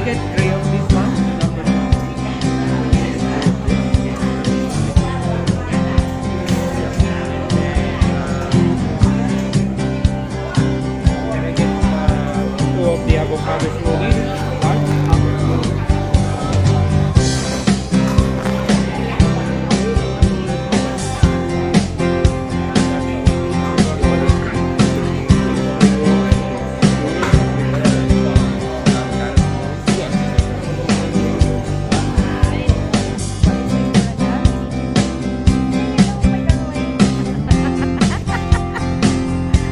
get three of this one? Number one. Can I get two of the avocado smoothies? Large?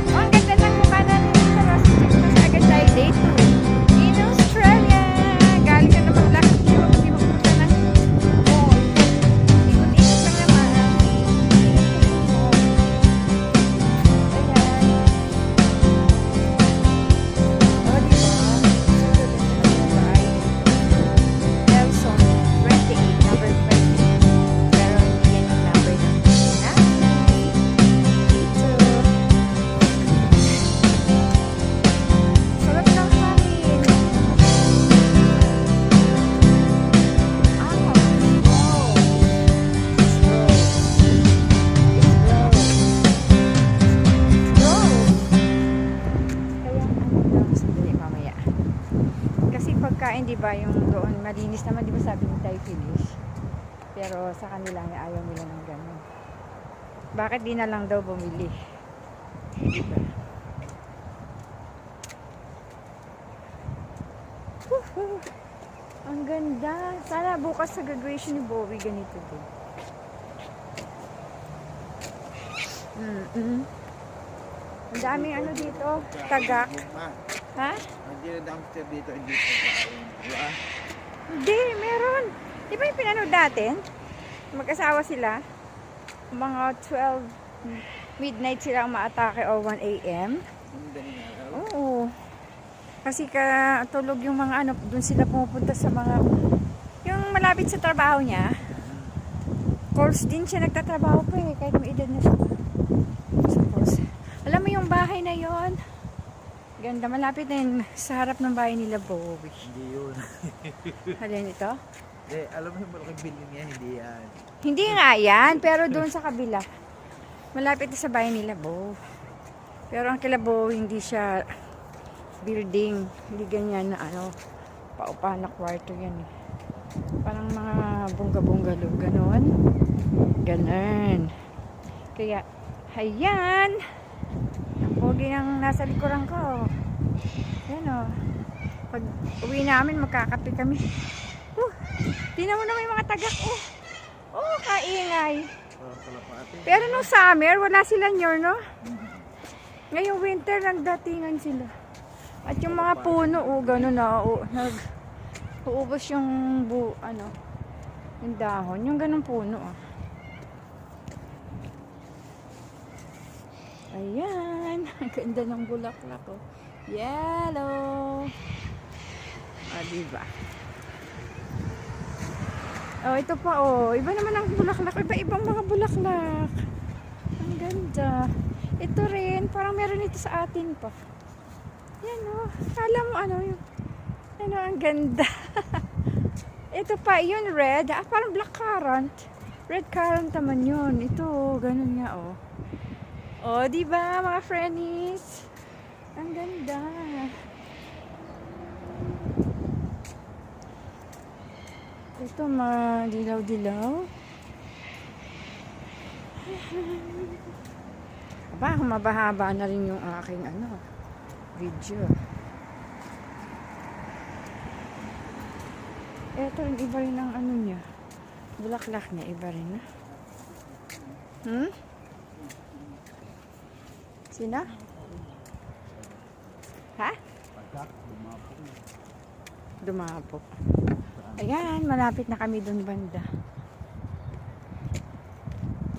Ang ganda ng mukha natin sa Ross. Mas agad tayo date in Australia. Galing ka na maglakad. Hindi mo pumunta ng mall. Ikot-ikot lang naman. Ayan. O, diba? Nelson, 28, number 20. Pero hindi yan yung number ng dito. Sarap ng hangin. Ah, wow. Let's go. Kaya ano, sandali mamaya. Kasi pagkain, di ba, yung doon malinis naman, di ba sabi ni Thai Finish? Pero sa kanila nga ayaw nila ng ganun. Bakit di na lang daw bumili? Di ba? Woohoo! Ang ganda. Sana bukas sa graduation ni Bowie ganito din. Ang daming ano dito. Tagak. Ha? Hindi na dumpster dito, hindi pa kain. Wala. Hindi, meron. Di ba yung pinanood natin? Mag-asawa sila. Mga 12 midnight sila ang maatake o 1 a.m. Ang daling araw. Oo. Kasi tulog yung mga ano, doon sila pumupunta sa mga, yung malapit sa trabaho niya. Course din siya nagtatrabaho pa eh, kahit may edad na siya. Sa course. Alam mo yung bahay na yon? Ganda, malapit na yun sa harap ng bahay nila Bowie. Hindi yun. Halin ito? Alam mo yung malaking building niya, hindi yan. Hindi nga yan, pero doon sa kabila. Malapit na sa bahay nila Bowie. Pero ang kila Bowie, hindi siya building. Hindi ganyan na ano, paupahan na kwarto yan eh. Parang mga bungga-bunggalo, ganon. Ganon. Kaya, hayan! Ang pogi ng nasa likuran ko. Yan o. Pag uwi namin, magkakape kami. Tingnan mo naman yung mga tagak. Kaingay. Parang kalapate. Pero nung summer, wala sila nyor, no? Ngayong winter, nagdatingan sila. At yung mga puno, gano'n na, uubos yung yung dahon. Yung ganong puno, Ayan. Ang ganda ng bulaklak, Yellow. Diba? Ito pa, Iba naman ang bulaklak. Iba-ibang mga bulaklak. Ang ganda. Ito rin. Parang meron ito sa atin pa. Yan, Kala mo, ang ganda. Ito pa, yun red. Parang black currant. Red currant naman yun. Ito, ganun nga, diba, mga friendies? Ang ganda. Ito, dilaw-dilaw. Aba, mabahaba na rin yung aking video. Ito rin, iba rin ang niya. Bulaklak niya, iba rin, Sina? Ha? Dumapok. Ayan, malapit na kami dun banda.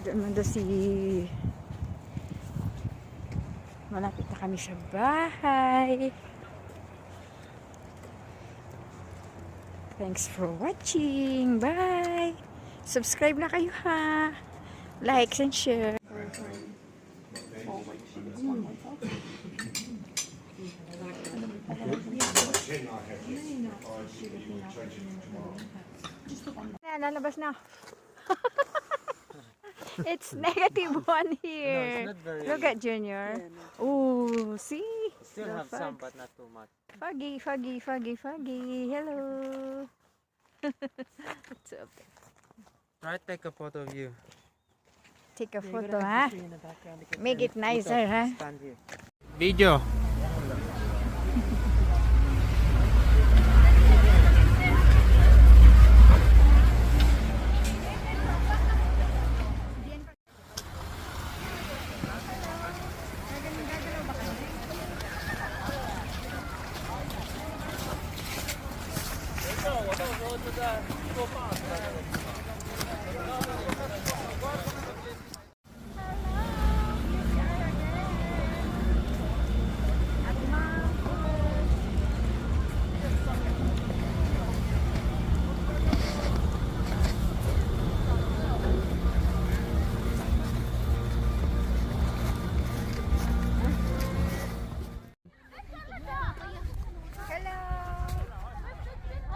Doon malapit na kami sa bahay. Thanks for watching. Bye! Subscribe na kayo ha. Like and share. Jen, I have Lalabas na. It's -1 here. No, it's not very- Look at Junior. Ooh, see? Still The have some, fog. but not too much. Foggy, foggy, foggy, foggy. Hello. What's up? Try to take a photo of you. Take a photo, huh? Make it nicer, huh? Stand here. Video. Hello.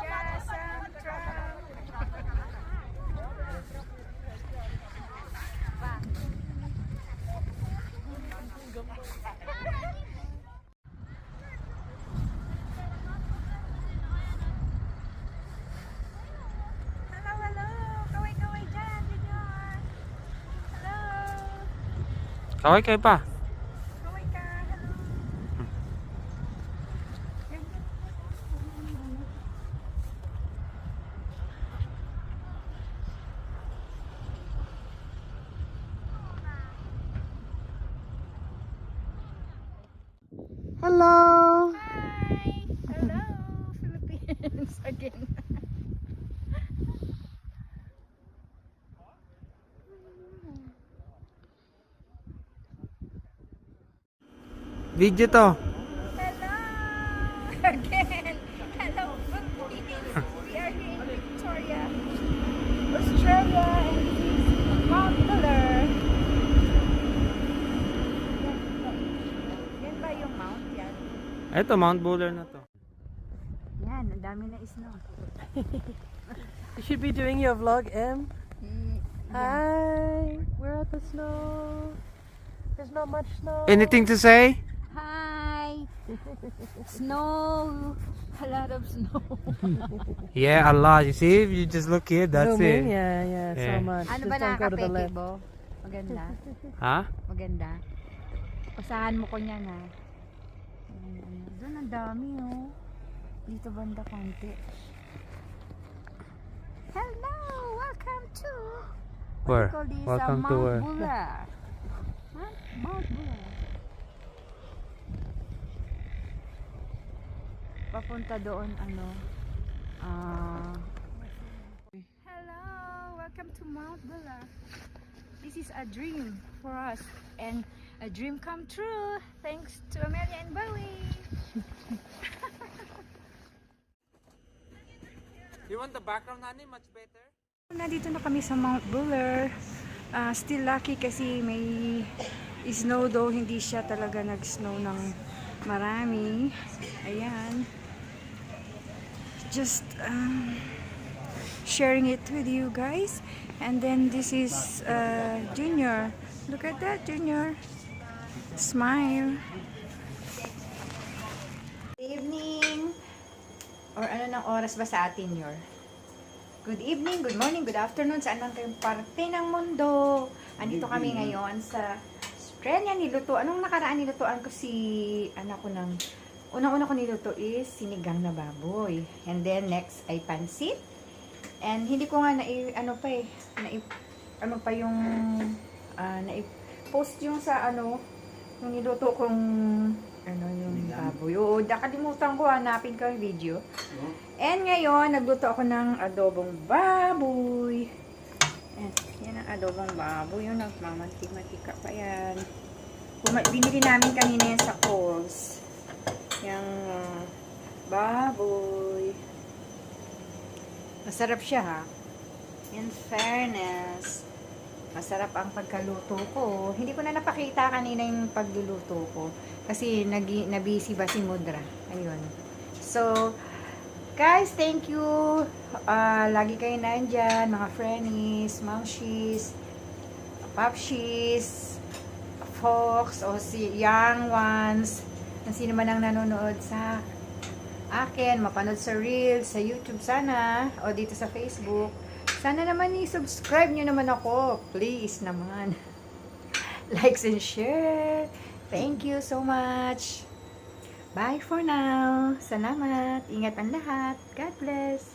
Jasam Trump. Hello, hello. Kaway-kaway dyan, Junior. Hello. Kaway kayo pa. Kaway ka. Hello. Hello. Hi. Hello, Philippines again. Video to. Hello again. Hello, Philippines. We are here in Victoria, Australia, and this is Mount Buller. Yan ba yung mount? Yan. Ito, Mount Buller na to. Yan, ang dami na snow. You should be doing your vlog, Em. Yeah. Hi, we're at the snow. There's not much snow. Anything to say? Hi. Snow. A lot of snow. Yeah, a lot. You see, if you just look here, that's Zooming? it. Yeah, Yeah. so much. Ano Just ba don't go to the nakakapeke, left. Bo? Maganda. Huh? Maganda. Pasahan mo ko niyan, ha? Doon ang dami, oh. Dito banda konti. Hello! Welcome to... Where? What do you call this? Welcome to Mount where? Buller. Mount Buller. Papunta doon, ano... Hello! Welcome to Mount Buller. This is a dream for us. And a dream come true. Thanks to Amelia and Bowie. You want the background, honey? Much better? Nandito na kami sa Mount Buller. Still lucky kasi may snow, though hindi siya talaga nag-snow ng marami. Ayan. Just sharing it with you guys. And then this is Junior. Look at that, Junior. Smile. Evening. Or ano ng oras ba sa atin, Yor? Good evening, good morning, good afternoon, saan man kayong parte ng mundo. Andito kami ngayon sa Australia. Niluto. Anong nakaraan nilutoan ko si anak ko ng... Unang-una ko niluto is sinigang na baboy. And then next ay pansit. And hindi ko nga ano pa eh, ano pa yung post yung sa ano, yung niluto kong ano yung baboy. Oo, nakalimutan ko, hanapin ko yung video. And ngayon, nagluto ako ng adobong baboy. Yan ang adobong baboy. Yung nagmamantik-mantika pa yan. Binili namin kanina yan sa Coles. Yung baboy. Masarap siya, ha. In fairness, masarap ang pagkaluto ko. Hindi ko na napakita kanina yung pagluluto ko. Kasi nabisi ba si Mudra. Ayun. So, Guys, thank you. Lagi kayo nandyan, mga friendies, momshies, popshies, folks, o si young ones, kung sino man ang nanonood sa akin, mapanood sa Reels, sa YouTube sana, o dito sa Facebook. Sana naman i-subscribe nyo naman ako. Please naman. Likes and share. Thank you so much. Bye for now. Salamat. Ingat ang lahat. God bless.